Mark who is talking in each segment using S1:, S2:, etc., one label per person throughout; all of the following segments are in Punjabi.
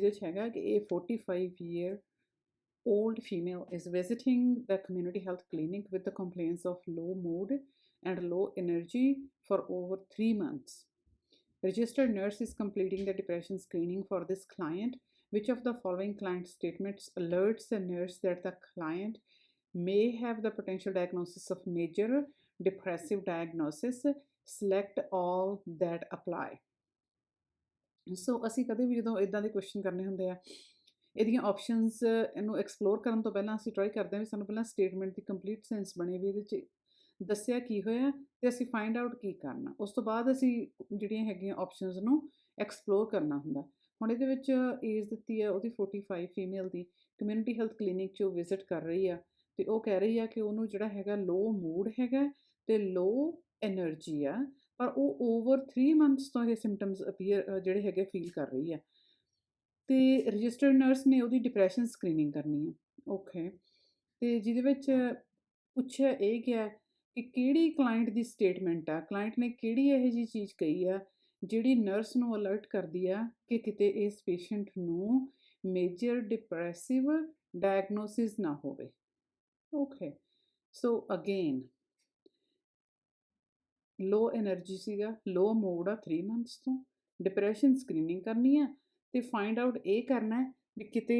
S1: ਜਿਹਦੇ ਵਿੱਚ ਹੈਗਾ ਕਿ ਇਹ 45-year old female is visiting the community health clinic with the complaints of low mood and low energy for over 3 months. Registered nurse is completing the depression screening for this client. Which of the following client statements alerts the nurse that the client may have the potential diagnosis of major depressive diagnosis? Select all that apply. ਸੋ ਅਸੀਂ ਕਦੇ ਵੀ ਜਦੋਂ ਇਦਾਂ ਦੇ ਕੁਐਸਚਨ ਕਰਨੇ ਹੁੰਦੇ ਆ, ਇਹਦੀਆਂ ਆਪਸ਼ਨਸ ਇਹਨੂੰ ਐਕਸਪਲੋਰ ਕਰਨ ਤੋਂ ਪਹਿਲਾਂ ਅਸੀਂ ਟਰਾਈ ਕਰਦੇ ਹਾਂ ਵੀ ਸਾਨੂੰ ਪਹਿਲਾਂ ਸਟੇਟਮੈਂਟ ਦੀ ਕੰਪਲੀਟ ਸੈਂਸ ਬਣੇ ਵੀ ਇਹਦੇ 'ਚ ਦੱਸਿਆ ਕੀ ਹੋਇਆ ਤੇ ਅਸੀਂ ਫਾਈਂਡ ਆਊਟ ਕੀ ਕਰਨਾ। ਉਸ ਤੋਂ ਬਾਅਦ ਅਸੀਂ ਜਿਹੜੀਆਂ ਹੈਗੀਆਂ ਆਪਸ਼ਨਸ ਨੂੰ ਐਕਸਪਲੋਰ ਕਰਨਾ ਹੁੰਦਾ। ਹੁਣ ਇਹਦੇ ਵਿੱਚ ਏਜ ਦਿੱਤੀ ਆ ਉਹਦੀ 45 ਫੀਮੇਲ ਦੀ, ਕਮਿਊਨਿਟੀ ਹੈਲਥ ਕਲੀਨਿਕ 'ਚ ਉਹ ਵਿਜ਼ਿਟ ਕਰ ਰਹੀ ਆ ਤੇ ਉਹ ਕਹਿ ਰਹੀ ਆ ਕਿ ਉਹਨੂੰ ਜਿਹੜਾ ਹੈਗਾ ਲੋ ਮੂਡ ਹੈਗਾ ਤੇ ਲੋ ਐਨਰਜੀ ਆ, ਪਰ ਉਹ ਓਵਰ 3 ਮੰਥਸ ਤੋਂ ਇਹ ਸਿੰਪਟਮਸ ਅਪੀਅਰ ਜਿਹੜੇ ਹੈਗੇ ਫੀਲ ਕਰ ਰਹੀ ਆ ਤੇ ਰਜਿਸਟਰਡ ਨਰਸ ਨੇ ਉਹਦੀ ਡਿਪਰੈਸ਼ਨ ਸਕਰੀਨਿੰਗ ਕਰਨੀ ਆ। ਓਕੇ, ਤੇ ਜਿਹਦੇ ਵਿੱਚ ਪੁੱਛਿਆ ਇਹ ਗਿਆ ਕਿ ਕਿਹੜੀ ਕਲਾਇੰਟ ਦੀ ਸਟੇਟਮੈਂਟ ਆ, ਕਲਾਇੰਟ ਨੇ ਕਿਹੜੀ ਇਹੋ ਜਿਹੀ ਚੀਜ਼ ਕਹੀ ਆ ਜਿਹੜੀ ਨਰਸ ਨੂੰ ਅਲਰਟ ਕਰਦੀ ਆ ਕਿ ਕਿਤੇ ਇਸ ਪੇਸ਼ੈਂਟ ਨੂੰ ਮੇਜਰ ਡਿਪਰੈਸਿਵ ਡਾਇਗਨੋਸਿਸ ਨਾ ਹੋਵੇ। ਓਕੇ, ਸੋ ਅਗੇਨ ਲੋ ਐਨਰਜੀ ਸੀਗਾ, ਲੋ ਮੂਡ ਆ 3 ਮੰਥਸ ਤੋਂ, ਡਿਪਰੈਸ਼ਨ ਸਕਰੀਨਿੰਗ ਕਰਨੀ ਆ ਤੇ ਫਾਈਂਡ ਆਊਟ ਇਹ ਕਰਨਾ ਵੀ ਕਿਤੇ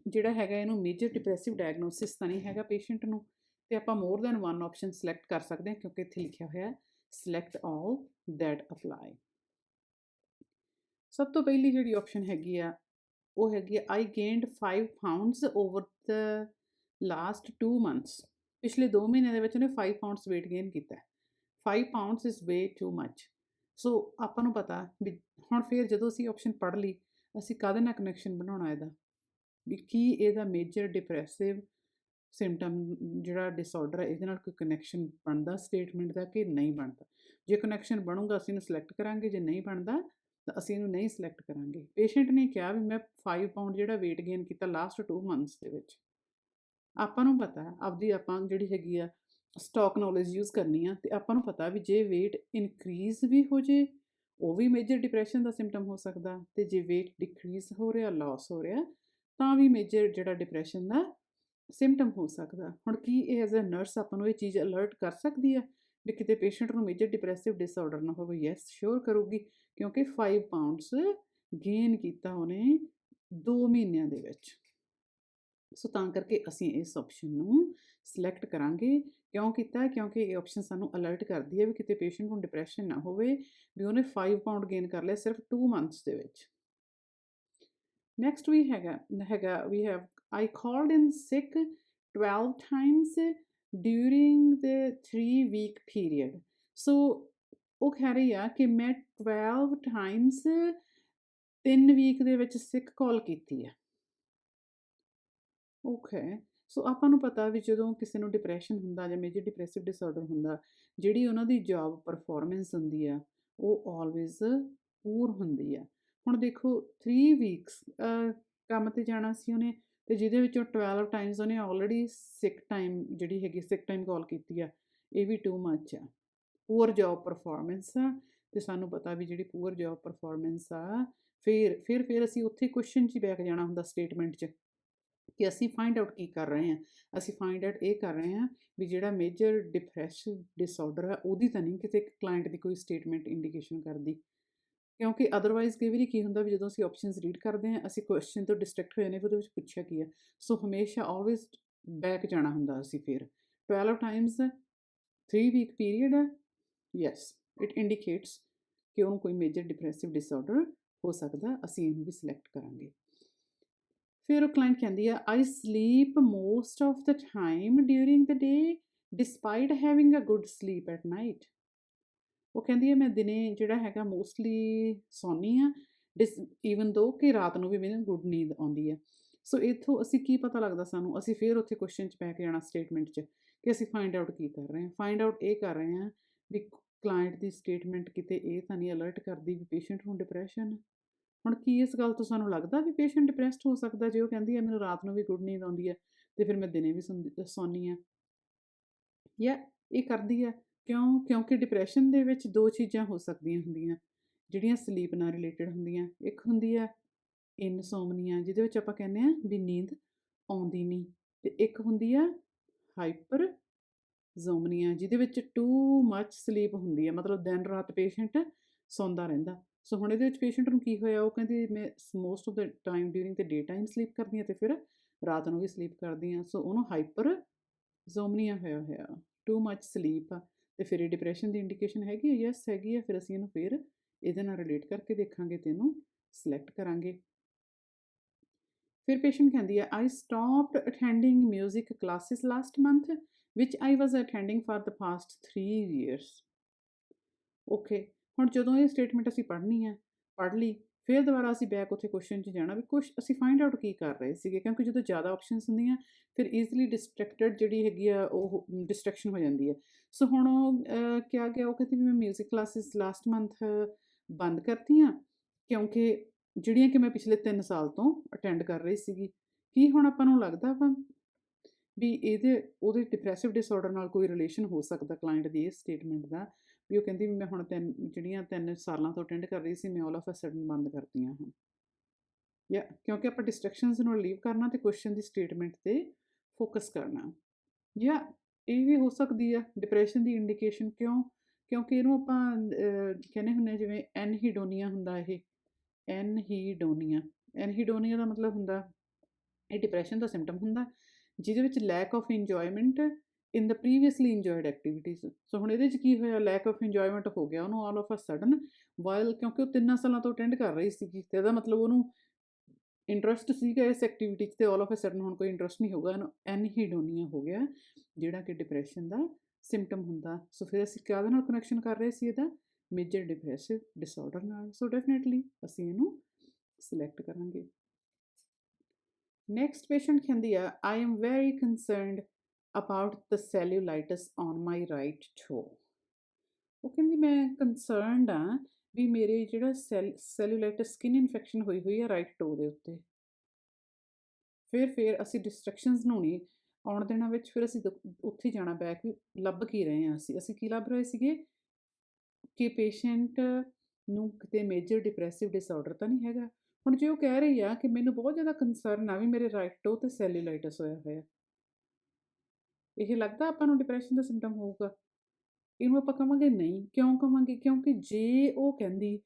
S1: ਜਿਹੜਾ ਹੈਗਾ ਇਹਨੂੰ ਮੇਜਰ ਡਿਪਰੈਸਿਵ ਡਾਇਗਨੋਸਿਸ ਤਾਂ ਨਹੀਂ ਹੈਗਾ ਪੇਸ਼ੈਂਟ ਨੂੰ। ਤੇ ਆਪਾਂ more than one option select ਕਰ ਸਕਦੇ ਹਾਂ ਕਿਉਂਕਿ ਇੱਥੇ ਲਿਖਿਆ ਹੋਇਆ ਸਿਲੈਕਟ ਆਲ ਦੈਟ ਅਪਲਾਈ। ਸਭ ਤੋਂ ਪਹਿਲੀ ਜਿਹੜੀ ਆਪਸ਼ਨ ਹੈਗੀ ਆ ਉਹ ਹੈਗੀ ਆ I gained 5 pounds over the last 2 months. ਪਿਛਲੇ 2 ਮਹੀਨਿਆਂ ਦੇ ਵਿੱਚ ਉਹਨੇ 5 ਪਾਉਂਡਸ weight gain ਕੀਤਾ। 5 pounds is way too much. ਸੋ ਆਪਾਂ ਨੂੰ ਪਤਾ ਵੀ ਹੁਣ ਫਿਰ ਜਦੋਂ ਅਸੀਂ ਆਪਸ਼ਨ ਪੜ੍ਹ ਲਈ ਅਸੀਂ ਕਾਹਦੇ ਨਾਲ ਕਨੈਕਸ਼ਨ ਬਣਾਉਣਾ ਇਹਦਾ ਵੀ ਕੀ ਇਹਦਾ ਮੇਜਰ ਡਿਪਰੈਸਿਵ ਸਿੰਪਟਮ ਜਿਹੜਾ ਡਿਸਆਰਡਰ ਹੈ ਇਹਦੇ ਨਾਲ ਕੋਈ ਕਨੈਕਸ਼ਨ ਬਣਦਾ ਸਟੇਟਮੈਂਟ ਦਾ ਕਿ ਨਹੀਂ ਬਣਦਾ। ਜੇ ਕਨੈਕਸ਼ਨ ਬਣੂਗਾ ਅਸੀਂ ਇਹਨੂੰ ਸਿਲੈਕਟ ਕਰਾਂਗੇ, ਜੇ ਨਹੀਂ ਬਣਦਾ ਤਾਂ ਅਸੀਂ ਇਹਨੂੰ ਨਹੀਂ ਸਿਲੈਕਟ ਕਰਾਂਗੇ। ਪੇਸ਼ੈਂਟ ਨੇ ਕਿਹਾ ਵੀ ਮੈਂ 5 ਪਾਉਂਡ ਜਿਹੜਾ weight gain ਕੀਤਾ ਲਾਸਟ 2 ਮੰਥਸ ਦੇ ਵਿੱਚ। ਆਪਾਂ ਨੂੰ ਪਤਾ ਆਪਦੀ ਆਪਾਂ ਜਿਹੜੀ ਹੈਗੀ ਆ ਸਟਾਕ ਨੌਲੇਜ ਯੂਜ਼ ਕਰਨੀ ਆ ਤੇ ਆਪਾਂ ਨੂੰ ਪਤਾ ਵੀ ਜੇ weight ਇਨਕਰੀਜ਼ ਵੀ ਹੋ ਜੇ ਉਹ ਵੀ ਮੇਜਰ ਡਿਪਰੈਸ਼ਨ ਦਾ ਸਿੰਪਟਮ ਹੋ ਸਕਦਾ ਤੇ ਜੇ weight ਡਿਕਰੀਜ਼ ਹੋ ਰਿਹਾ, ਲਾਸ ਹੋ ਰਿਹਾ ਤਾਂ ਵੀ ਮੇਜਰ ਜਿਹੜਾ ਡਿਪਰੈਸ਼ਨ ਦਾ ਸਿੰਪਟਮ ਹੋ ਸਕਦਾ। ਹੁਣ ਕੀ ਇਹ ਐਜ਼ ਅ ਨਰਸ ਆਪਾਂ ਨੂੰ ਇਹ ਚੀਜ਼ ਅਲਰਟ ਕਰ ਸਕਦੀ ਆ ਵੀ ਕਿਤੇ ਪੇਸ਼ੈਂਟ ਨੂੰ ਮੇਜਰ ਡਿਪਰੈਸਿਵ ਡਿਸਆਰਡਰ ਨਾ ਹੋਵੇ? ਯੈਸ, ਸ਼ੋਰ ਕਰੂਗੀ ਕਿਉਂਕਿ 5 ਪਾਉਂਡਸ ਗੇਨ ਕੀਤਾ ਉਹਨੇ 2 ਮਹੀਨਿਆਂ ਦੇ ਵਿੱਚ। ਸੋ ਤਾਂ ਕਰਕੇ ਅਸੀਂ ਇਸ ਆਪਸ਼ਨ ਨੂੰ ਸਿਲੈਕਟ ਕਰਾਂਗੇ। ਕਿਉਂ ਕੀਤਾ? ਕਿਉਂਕਿ ਇਹ ਆਪਸ਼ਨ ਸਾਨੂੰ ਅਲਰਟ ਕਰਦੀ ਹੈ ਵੀ ਕਿਤੇ ਪੇਸ਼ੈਂਟ ਨੂੰ ਡਿਪਰੈਸ਼ਨ ਨਾ ਹੋਵੇ ਵੀ ਉਹਨੇ 5 ਪਾਉਂਡ ਗੇਨ ਕਰ ਲਿਆ ਸਿਰਫ 2 ਮੰਥਸ ਦੇ ਵਿੱਚ। ਨੈਕਸਟ ਵੀ ਹੈਗਾ we have I called in sick 12 times during the 3-week period. ਸੋ ਉਹ ਕਹਿ ਰਹੀ ਆ ਕਿ ਮੈਂ 12 times 3 ਵੀਕ ਦੇ ਵਿੱਚ ਸਿਕ ਕਾਲ ਕੀਤੀ ਆ। ਓਕੇ, ਸੋ ਆਪਾਂ ਨੂੰ ਪਤਾ ਵੀ ਜਦੋਂ ਕਿਸੇ ਨੂੰ ਡਿਪਰੈਸ਼ਨ ਹੁੰਦਾ ਜਾਂ ਮੇਜਰ ਡਿਪਰੈਸਿਵ ਡਿਸਆਰਡਰ ਹੁੰਦਾ ਜਿਹੜੀ ਉਹਨਾਂ ਦੀ ਜੌਬ ਪਰਫਾਰਮੈਂਸ ਹੁੰਦੀ ਆ ਉਹ ਆਲਵੇਜ਼ ਪੂਰ ਹੁੰਦੀ ਆ। ਹੁਣ ਦੇਖੋ 3 ਵੀਕਸ ਕੰਮ 'ਤੇ ਜਾਣਾ ਸੀ ਉਹਨੇ ਤੇ ਜਿਹਦੇ ਵਿੱਚੋਂ 12 ਟਾਈਮਸ ਉਹਨੇ ਆਲਰੇਡੀ ਸਿਕ ਟਾਈਮ ਜਿਹੜੀ ਹੈਗੀ ਸਿਕ ਟਾਈਮ ਕਾਲ ਕੀਤੀ ਆ, ਇਹ ਵੀ ਟੂ ਮੱਚ ਆ। ਪੂਅਰ ਜੌਬ ਪਰਫਾਰਮੈਂਸ ਆ ਤੇ ਸਾਨੂੰ ਪਤਾ ਵੀ ਜਿਹੜੀ ਪੂਅਰ ਜੌਬ ਪਰਫਾਰਮੈਂਸ ਆ ਫਿਰ ਅਸੀਂ ਉੱਥੇ ਕੁਐਸਚਨ 'ਚ ਹੀ ਬੈਕ ਜਾਣਾ ਹੁੰਦਾ ਸਟੇਟਮੈਂਟ 'ਚ ਕਿ ਅਸੀਂ ਫਾਈਂਡ ਆਊਟ ਕੀ ਕਰ ਰਹੇ ਹਾਂ। ਅਸੀਂ ਫਾਈਂਡ ਆਊਟ ਇਹ ਕਰ ਰਹੇ ਹਾਂ ਵੀ ਜਿਹੜਾ ਮੇਜਰ ਡਿਪਰੈਸਿਵ ਡਿਸਆਰਡਰ ਆ ਉਹਦੀ ਤਾਂ ਨਹੀਂ ਕਿਤੇ ਕਲਾਇੰਟ ਦੀ ਕੋਈ ਸਟੇਟਮੈਂਟ ਇੰਡੀਕੇਸ਼ਨ ਕਰਦੀ। ਕਿਉਂਕਿ ਅਦਰਵਾਈਜ਼ ਕਈ ਵਾਰੀ ਕੀ ਹੁੰਦਾ ਵੀ ਜਦੋਂ ਅਸੀਂ ਆਪਸ਼ਨਸ ਰੀਡ ਕਰਦੇ ਹਾਂ ਅਸੀਂ ਕੁਐਸਚਨ ਤੋਂ ਡਿਸਟਰੈਕਟ ਹੋ ਜਾਂਦੇ ਵੀ ਉਹਦੇ ਵਿੱਚ ਪੁੱਛਿਆ ਕੀ ਆ। ਸੋ ਹਮੇਸ਼ਾ ਆਲਵੇਜ਼ ਬੈਕ ਜਾਣਾ ਹੁੰਦਾ ਅਸੀਂ ਫਿਰ 12 ਟਾਈਮਸ 3 ਵੀਕ ਪੀਰੀਅਡ ਆ। ਯੈਸ, ਇਟ ਇੰਡੀਕੇਟਸ ਕਿ ਉਹਨੂੰ ਕੋਈ ਮੇਜਰ ਡਿਪਰੈਸਿਵ ਡਿਸਆਰਡਰ ਹੋ ਸਕਦਾ। ਅਸੀਂ ਇਹਨੂੰ ਵੀ ਸਿਲੈਕਟ ਕਰਾਂਗੇ। ਫਿਰ ਉਹ ਕਲਾਇੰਟ ਕਹਿੰਦੀ ਆ I sleep most of the time during the day despite having a good sleep at night. ਉਹ ਕਹਿੰਦੀ ਹੈ ਮੈਂ ਦਿਨੇ ਜਿਹੜਾ ਹੈਗਾ ਮੋਸਟਲੀ ਸੌਂਦੀ ਹਾਂ ਈਵਨ ਦੋ ਕਿ ਰਾਤ ਨੂੰ ਵੀ ਮੈਨੂੰ ਗੁੱਡ ਨੀਂਦ ਆਉਂਦੀ ਹੈ। ਸੋ ਇੱਥੋਂ ਅਸੀਂ ਕੀ ਪਤਾ ਲੱਗਦਾ ਸਾਨੂੰ? ਅਸੀਂ ਫਿਰ ਉੱਥੇ ਕੁਐਸਚਨ 'ਚ ਪੈ ਕੇ ਜਾਣਾ ਸਟੇਟਮੈਂਟ 'ਚ ਕਿ ਅਸੀਂ ਫਾਈਂਡ ਆਊਟ ਕੀ ਕਰ ਰਹੇ ਹਾਂ। ਫਾਈਂਡ ਆਊਟ ਇਹ ਕਰ ਰਹੇ ਹਾਂ ਵੀ ਕਲਾਇੰਟ ਦੀ ਸਟੇਟਮੈਂਟ ਕਿਤੇ ਇਹ ਤਾਂ ਨਹੀਂ ਅਲਰਟ ਕਰਦੀ ਵੀ ਪੇਸ਼ੈਂਟ ਨੂੰ ਡਿਪਰੈਸ਼ਨ। ਹੁਣ ਕੀ ਇਸ ਗੱਲ ਤੋਂ ਸਾਨੂੰ ਲੱਗਦਾ ਵੀ ਪੇਸ਼ੈਂਟ ਡਿਪਰੈਸਡ ਹੋ ਸਕਦਾ ਜੇ ਉਹ ਕਹਿੰਦੀ ਹੈ ਮੈਨੂੰ ਰਾਤ ਨੂੰ ਵੀ ਗੁੱਡ ਨੀਂਦ ਆਉਂਦੀ ਹੈ ਤੇ ਫਿਰ ਮੈਂ ਦਿਨੇ ਵੀ ਸੌਂਦੀ ਹਾਂ? ਜਾਂ ਇਹ ਕਰਦੀ ਹੈ ਕਿਉਂਕਿ ਡਿਪਰੈਸ਼ਨ ਦੇ ਵਿੱਚ 2 ਚੀਜ਼ਾਂ ਹੋ ਸਕਦੀਆਂ ਹੁੰਦੀਆਂ ਜਿਹੜੀਆਂ ਸਲੀਪ ਨਾਲ ਰਿਲੇਟਡ ਹੁੰਦੀਆਂ। ਇੱਕ ਹੁੰਦੀ ਹੈ ਇਨਸੋਮਨੀਆ ਜਿਹਦੇ ਵਿੱਚ ਆਪਾਂ ਕਹਿੰਦੇ ਆ ਵੀ ਨੀਂਦ ਆਉਂਦੀ ਨਹੀਂ, ਤੇ ਇੱਕ ਹੁੰਦੀ ਆ ਹਾਈਪਰਜ਼ੋਮਨੀਆ ਜਿਹਦੇ ਵਿੱਚ ਟੂ ਮੱਚ ਸਲੀਪ ਹੁੰਦੀ ਆ, ਮਤਲਬ ਦਿਨ ਰਾਤ ਪੇਸ਼ੈਂਟ ਸੌਂਦਾ ਰਹਿੰਦਾ। ਸੋ ਹੁਣ ਇਹਦੇ ਵਿੱਚ ਪੇਸ਼ੈਂਟ ਨੂੰ ਕੀ ਹੋਇਆ, ਉਹ ਕਹਿੰਦੀ ਮੈਂ most of the time during the day time sleep ਕਰਦੀ ਹਾਂ ਤੇ ਫਿਰ ਰਾਤ ਨੂੰ ਵੀ ਸਲੀਪ ਕਰਦੀ ਹਾਂ। ਸੋ ਉਹਨੂੰ ਹਾਈਪਰਜ਼ੋਮਨੀਆ ਹੋਇਆ ਟੂ ਮੱਚ ਸਲੀਪ ਆ। ਤੇ ਫਿਰ ਇਹ ਡਿਪਰੈਸ਼ਨ ਦੀ ਇੰਡੀਕੇਸ਼ਨ ਹੈਗੀ ਹੈ? ਯੈਸ ਹੈਗੀ ਹੈ। ਫਿਰ ਅਸੀਂ ਇਹਨੂੰ ਫਿਰ ਇਹਦੇ ਨਾਲ ਰਿਲੇਟ ਕਰਕੇ ਦੇਖਾਂਗੇ ਤੇ ਇਹਨੂੰ ਸਿਲੈਕਟ ਕਰਾਂਗੇ। ਫਿਰ ਪੇਸ਼ੈਂਟ ਕਹਿੰਦੀ ਹੈ I stopped attending music classes last month ਵਿਚ I was attending for the past 3 years। Okay, ਹੁਣ ਜਦੋਂ ਇਹ ਸਟੇਟਮੈਂਟ ਅਸੀਂ ਪੜ੍ਹਨੀ ਹੈ, ਪੜ੍ਹ ਲਈ, ਫਿਰ ਦੁਬਾਰਾ ਅਸੀਂ ਬੈਕ ਉੱਥੇ ਕੁਐਸਚਨ 'ਚ ਜਾਣਾ ਵੀ ਕੁਛ ਅਸੀਂ ਫਾਈਂਡ ਆਊਟ ਕੀ ਕਰ ਰਹੇ ਸੀਗੇ, ਕਿਉਂਕਿ ਜਦੋਂ ਜ਼ਿਆਦਾ ਆਪਸ਼ਨਸ ਹੁੰਦੀਆਂ ਫਿਰ ਈਜ਼ੀਲੀ ਡਿਸਟਰੈਕਟਡ ਜਿਹੜੀ ਹੈਗੀ ਆ ਉਹ ਡਿਸਟਰੈਕਸ਼ਨ ਹੋ ਜਾਂਦੀ ਹੈ। ਸੋ ਹੁਣ ਉਹ ਕਿਹਾ ਗਿਆ, ਉਹ ਕਹਿੰਦੀ ਵੀ ਮੈਂ ਮਿਊਜ਼ਿਕ ਕਲਾਸਿਸ ਲਾਸਟ ਮੰਥ ਬੰਦ ਕਰਤੀਆਂ ਕਿਉਂਕਿ ਜਿਹੜੀਆਂ ਕਿ ਮੈਂ ਪਿਛਲੇ 3 ਸਾਲ ਤੋਂ ਅਟੈਂਡ ਕਰ ਰਹੀ ਸੀਗੀ। ਕੀ ਹੁਣ ਆਪਾਂ ਨੂੰ ਲੱਗਦਾ ਵਾ ਵੀ ਉਹਦੇ ਡਿਪਰੈਸਿਵ ਡਿਸਆਰਡਰ ਨਾਲ ਕੋਈ ਰਿਲੇਸ਼ਨ ਹੋ ਸਕਦਾ ਕਲਾਇੰਟ ਦੀ ਇਸ ਸਟੇਟਮੈਂਟ ਦਾ? ਵੀ ਉਹ ਕਹਿੰਦੀ ਵੀ ਮੈਂ ਹੁਣ ਜਿਹੜੀਆਂ 3 ਸਾਲਾਂ ਤੋਂ ਅਟੈਂਡ ਕਰ ਰਹੀ ਸੀ ਮੈਂ ਆਲ ਆਫ ਅ ਸਡਨ ਬੰਦ ਕਰਤੀਆਂ ਹੁਣ, ਜਾਂ ਕਿਉਂਕਿ ਆਪਾਂ ਡਿਸਟਰੈਕਸ਼ਨਸ ਨੂੰ ਰਿਲੀਵ ਕਰਨਾ ਤੇ ਕੁਐਸਚਨ ਦੀ ਸਟੇਟਮੈਂਟ ਤੇ ਫੋਕਸ ਕਰਨਾ। ਜਾਂ ਇਹ ਵੀ ਹੋ ਸਕਦੀ ਆ ਡਿਪਰੈਸ਼ਨ ਦੀ ਇੰਡੀਕੇਸ਼ਨ। ਕਿਉਂਕਿ ਇਹਨੂੰ ਆਪਾਂ ਕਹਿੰਦੇ ਹੁੰਦੇ ਜਿਵੇਂ ਐਨਹੀਡੋਨੀਆ ਹੁੰਦਾ, ਇਹ ਐਨਹੀਡੋਨੀਆ ਦਾ ਮਤਲਬ ਹੁੰਦਾ ਇਹ ਡਿਪਰੈਸ਼ਨ ਦਾ ਸਿੰਪਟਮ ਹੁੰਦਾ ਜਿਹਦੇ ਵਿੱਚ lack of enjoyment in the previously enjoyed activities. So ਹੁਣ ਇਹਦੇ 'ਚ ਕੀ ਹੋਇਆ, ਲੈਕ ਆਫ ਇੰਜੋਇਮੈਂਟ ਹੋ ਗਿਆ ਉਹਨੂੰ all of a sudden, while ਕਿਉਂਕਿ ਉਹ 3 ਸਾਲਾਂ ਤੋਂ ਅਟੈਂਡ ਕਰ ਰਹੀ ਸੀਗੀ ਤੇ ਇਹਦਾ ਮਤਲਬ ਉਹਨੂੰ ਇੰਟਰਸਟ ਸੀਗਾ ਇਸ ਐਕਟੀਵਿਟੀ 'ਚ ਤੇ ਆਲ ਆਫ ਅ ਸਡਨ ਹੁਣ ਕੋਈ ਇੰਟਰਸਟ ਨਹੀਂ ਹੋਊਗਾ। ਇਹਨੂੰ ਐਨਹੀਡੋਨੀਆ ਹੋ ਗਿਆ ਜਿਹੜਾ ਕਿ ਡਿਪਰੈਸ਼ਨ ਦਾ ਸਿੰਪਟਮ ਹੁੰਦਾ। ਸੋ ਫਿਰ ਅਸੀਂ ਕਾਹਦੇ ਨਾਲ ਕਨੈਕਸ਼ਨ ਕਰ ਰਹੇ ਸੀ ਇਹਦਾ? ਮੇਜਰ ਡਿਪਰੈਸਿਵ ਡਿਸਆਰਡਰ ਨਾਲ। ਸੋ ਡੈਫੀਨੇਟਲੀ ਅਸੀਂ ਇਹਨੂੰ ਸਿਲੈਕਟ ਕਰਾਂਗੇ। ਨੈਕਸਟ ਪੇਸ਼ੈਂਟ ਕਹਿੰਦੀ ਆ I am very concerned about the cellulitis on my right toe. ਉਹ ਕਹਿੰਦੀ ਮੈਂ ਕੰਸਰਨਡ ਆ ਵੀ ਮੇਰੇ ਜਿਹੜਾ ਸੈਲੂਲਾਈਟਸ ਸਕਿਨ ਇਨਫੈਕਸ਼ਨ ਹੋਈ ਆ ਰਾਈਟ ਟੋ ਦੇ ਉੱਤੇ। ਫਿਰ ਅਸੀਂ ਡਿਸਟਰੈਕਸ਼ਨਸ ਨੂੰ ਨਹੀਂ ਆਉਣ ਦੇਣਾ ਵਿੱਚ, ਫਿਰ ਅਸੀਂ ਉੱਥੇ ਜਾਣਾ ਬੈਕ ਵੀ ਲੱਭ ਕੀ ਰਹੇ ਹਾਂ ਅਸੀਂ ਕੀ ਲੱਭ ਰਹੇ ਸੀਗੇ ਕਿ ਪੇਸ਼ੈਂਟ ਨੂੰ ਕਿਤੇ ਮੇਜਰ ਡਿਪਰੈਸਿਵ ਡਿਸਆਰਡਰ ਤਾਂ ਨਹੀਂ ਹੈਗਾ। ਹੁਣ ਜੇ ਉਹ ਕਹਿ ਰਹੀ ਆ ਕਿ ਮੈਨੂੰ ਬਹੁਤ ਜ਼ਿਆਦਾ ਕੰਸਰਨ ਆ ਵੀ ਮੇਰੇ ਰਾਈਟ ਟੋ ਤੇ ਸੈਲੂਲਾਈਟਸ ਹੋਇਆ ਹੋਇਆ, ਇਹ ਲੱਗਦਾ ਆਪਾਂ ਨੂੰ ਡਿਪਰੈਸ਼ਨ ਦਾ ਸਿੰਪਟਮ ਹੋਊਗਾ? ਇਹਨੂੰ ਆਪਾਂ ਕਵਾਂਗੇ ਨਹੀਂ। ਕਿਉਂ ਕਵਾਂਗੇ? ਕਿਉਂਕਿ ਜੇ ਉਹ ਕਹਿੰਦੀ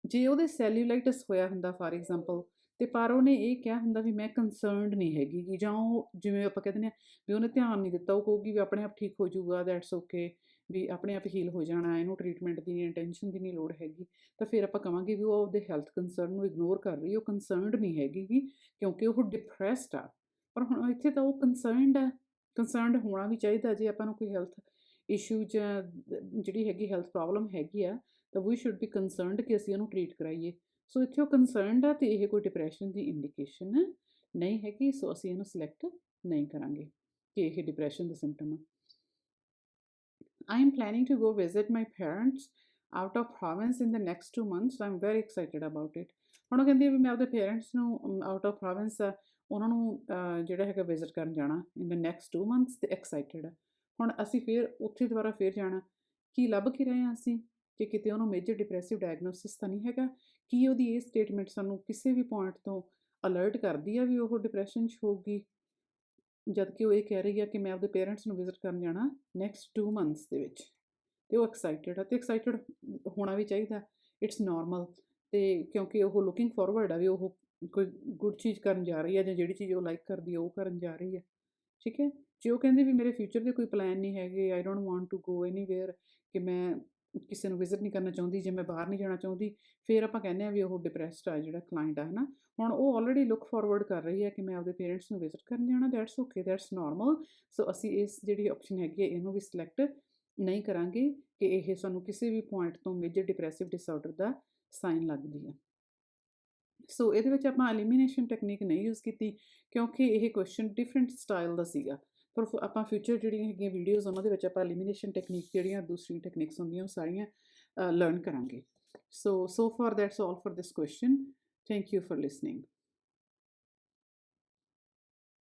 S1: ਜੇ ਉਹਦੇ ਸੈਲੂਲਾਈਟਸ ਹੋਇਆ ਹੁੰਦਾ ਫਾਰ ਐਗਜ਼ਾਮਪਲ, ਤੇ ਪਰ ਉਹਨੇ ਇਹ ਕਿਹਾ ਹੁੰਦਾ ਵੀ ਮੈਂ ਕੰਸਰਨਡ ਨਹੀਂ ਹੈਗੀ ਗੀ, ਜਾਂ ਉਹ ਜਿਵੇਂ ਆਪਾਂ ਕਹਿੰਦੇ ਹਾਂ ਵੀ ਉਹਨੇ ਧਿਆਨ ਨਹੀਂ ਦਿੱਤਾ, ਉਹ ਕਹੂਗੀ ਵੀ ਆਪਣੇ ਆਪ ਠੀਕ ਹੋ ਜਾਊਗਾ, ਦੈਟਸ ਓਕੇ, ਵੀ ਆਪਣੇ ਆਪ ਹੀਲ ਹੋ ਜਾਣਾ, ਇਹਨੂੰ ਟਰੀਟਮੈਂਟ ਦੀ ਨਹੀਂ, ਟੈਨਸ਼ਨ ਦੀ ਨਹੀਂ ਲੋੜ ਹੈਗੀ। ਤਾਂ ਫਿਰ ਆਪਾਂ ਕਵਾਂਗੇ ਵੀ ਉਹ ਉਹਦੇ ਹੈਲਥ ਕੰਸਰਨ ਨੂੰ ਇਗਨੋਰ ਕਰ ਰਹੀ, ਉਹ ਕੰਸਰਨਡ ਨਹੀਂ ਹੈਗੀ ਗੀ ਕਿਉਂਕਿ ਉਹ ਡਿਪਰੈਸਡ ਆ। ਪਰ ਹੁਣ ਇੱਥੇ ਤਾਂ ਉਹ ਕੰਸਰਨਡ ਆ। ਕੰਸਰਨਡ ਹੋਣਾ ਵੀ ਚਾਹੀਦਾ ਜੇ ਆਪਾਂ ਨੂੰ ਕੋਈ ਹੈਲਥ ਇਸ਼ੂ ਜਾਂ ਜਿਹੜੀ ਹੈਗੀ ਹੈਲਥ ਪ੍ਰੋਬਲਮ ਹੈਗੀ ਆ ਤਾਂ ਵੀ ਸ਼ੁੱਡ ਬੀ ਕੰਸਰਨਡ ਕਿ ਅਸੀਂ ਉਹਨੂੰ ਟਰੀਟ ਕਰਾਈਏ। ਸੋ ਇੱਥੇ ਉਹ ਕੰਸਰਨਡ ਆ ਤੇ ਇਹ ਕੋਈ ਡਿਪਰੈਸ਼ਨ ਦੀ ਇੰਡੀਕੇਸ਼ਨ ਨਹੀਂ ਹੈਗੀ। ਸੋ ਅਸੀਂ ਇਹਨੂੰ ਸਿਲੈਕਟ ਨਹੀਂ ਕਰਾਂਗੇ ਕਿ ਇਹ ਡਿਪਰੈਸ਼ਨ ਦਾ ਸਿੰਪਟਮ ਆ। I am planning to go visit my parents out of province in the next 2 months. I'm very excited about it. ਹੁਣ ਉਹ ਕਹਿੰਦੀ ਵੀ ਮੈਂ ਆਪਣੇ ਪੇਰੈਂਟਸ ਨੂੰ ਆਊਟ ਆਫ ਪ੍ਰੋਵਿੰਸ ਉਹਨਾਂ ਨੂੰ ਜਿਹੜਾ ਹੈਗਾ ਵਿਜ਼ਿਟ ਕਰਨ ਜਾਣਾ ਇਨ ਦ ਨੈਕਸਟ 2 months ਤੇ ਐਕਸਾਈਟਡ ਆ। ਹੁਣ ਅਸੀਂ ਫਿਰ ਉੱਥੇ ਦੁਬਾਰਾ ਫਿਰ ਜਾਣਾ, ਕੀ ਲੱਭ ਕੇ ਰਹੇ ਹਾਂ ਅਸੀਂ ਕਿ ਕਿਤੇ ਉਹਨੂੰ ਮੇਜਰ ਡਿਪਰੈਸਿਵ ਡਾਇਗਨੋਸਿਸ ਤਾਂ ਨਹੀਂ ਹੈਗਾ? ਕੀ ਉਹਦੀ ਇਹ ਸਟੇਟਮੈਂਟ ਸਾਨੂੰ ਕਿਸੇ ਵੀ ਪੁਆਇੰਟ ਤੋਂ ਅਲਰਟ ਕਰਦੀ ਆ ਵੀ ਉਹ ਡਿਪਰੈਸ਼ਨ 'ਚ ਹੋਊਗੀ, ਜਦ ਕਿ ਉਹ ਇਹ ਕਹਿ ਰਹੀ ਆ ਕਿ ਮੈਂ ਆਪਣੇ ਪੇਰੈਂਟਸ ਨੂੰ ਵਿਜ਼ਿਟ ਕਰਨ ਜਾਣਾ ਨੈਕਸਟ 2 months ਦੇ ਵਿੱਚ, ਤੇ ਉਹ ਐਕਸਾਈਟਡ ਆ। ਤੇ ਐਕਸਾਈਟਡ ਹੋਣਾ ਵੀ ਚਾਹੀਦਾ, ਇਟਸ ਨੋਰਮਲ। ਤੇ ਕਿਉਂਕਿ ਉਹ ਲੁਕਿੰਗ ਫਾਰਵਰਡ ਆ ਵੀ ਉਹ ਕੋਈ ਗੁੱਡ ਚੀਜ਼ ਕਰਨ ਜਾ ਰਹੀ ਆ ਜਾਂ ਜਿਹੜੀ ਚੀਜ਼ ਉਹ ਲਾਈਕ ਕਰਦੀ ਆ ਉਹ ਕਰਨ ਜਾ ਰਹੀ ਆ, ਠੀਕ ਹੈ। ਜੇ ਉਹ ਕਹਿੰਦੀ ਵੀ ਮੇਰੇ ਫਿਊਚਰ ਦੇ ਕੋਈ ਪਲਾਨ ਨਹੀਂ ਹੈਗੇ, I don't want to go anywhere, ਕਿ ਮੈਂ ਕਿਸੇ ਨੂੰ ਵਿਜ਼ਿਟ ਨਹੀਂ ਕਰਨਾ ਚਾਹੁੰਦੀ, ਜੇ ਮੈਂ ਬਾਹਰ ਨਹੀਂ ਜਾਣਾ ਚਾਹੁੰਦੀ, ਫਿਰ ਆਪਾਂ ਕਹਿੰਦੇ ਆ ਵੀ ਉਹ ਡਿਪਰੈਸਡ ਆ ਜਿਹੜਾ ਕਲਾਇੰਟ ਆ, ਹੈ ਨਾ। ਹੁਣ ਉਹ ਆਲਰੇਡੀ ਲੁੱਕ ਫਾਰਵਰਡ ਕਰ ਰਹੀ ਹੈ ਕਿ ਮੈਂ ਆਪਦੇ ਪੇਰੈਂਟਸ ਨੂੰ ਵਿਜ਼ਿਟ ਕਰਨ ਜਾਣਾ, ਦੈਟਸ ਓਕੇ, ਦੈਟਸ ਨੋਰਮਲ। ਸੋ ਅਸੀਂ ਇਸ ਜਿਹੜੀ ਆਪਸ਼ਨ ਹੈਗੀ ਹੈ ਇਹਨੂੰ ਵੀ ਸਿਲੈਕਟ ਨਹੀਂ ਕਰਾਂਗੇ ਕਿ ਇਹ ਸਾਨੂੰ ਕਿਸੇ ਵੀ ਪੁਆਇੰਟ ਤੋਂ ਮੇਜਰ ਡਿਪਰੈਸਿਵ ਡਿਸਆਰਡਰ ਦਾ ਸਾਈਨ ਲੱਗਦੀ ਹੈ। ਸੋ ਇਹਦੇ ਵਿੱਚ ਆਪਾਂ ਐਲੀਮੀਨੇਸ਼ਨ ਟੈਕਨੀਕ ਨਹੀਂ ਯੂਜ਼ ਕੀਤੀ ਕਿਉਂਕਿ ਇਹ ਕੁਐਸਚਨ ਡਿਫਰੈਂਟ ਸਟਾਈਲ ਦਾ ਸੀਗਾ। ਪਰ ਆਪਾਂ ਫਿਊਚਰ ਜਿਹੜੀਆਂ ਹੈਗੀਆਂ ਵੀਡੀਓਜ਼ ਉਹਨਾਂ ਦੇ ਵਿੱਚ ਆਪਾਂ ਐਲੀਮੀਨੇਸ਼ਨ ਟੈਕਨੀਕ ਜਿਹੜੀਆਂ ਦੂਸਰੀ ਟੈਕਨੀਕਸ ਹੁੰਦੀਆਂ ਉਹ ਸਾਰੀਆਂ ਲਰਨ ਕਰਾਂਗੇ। So far that's all for this question. Thank you for listening.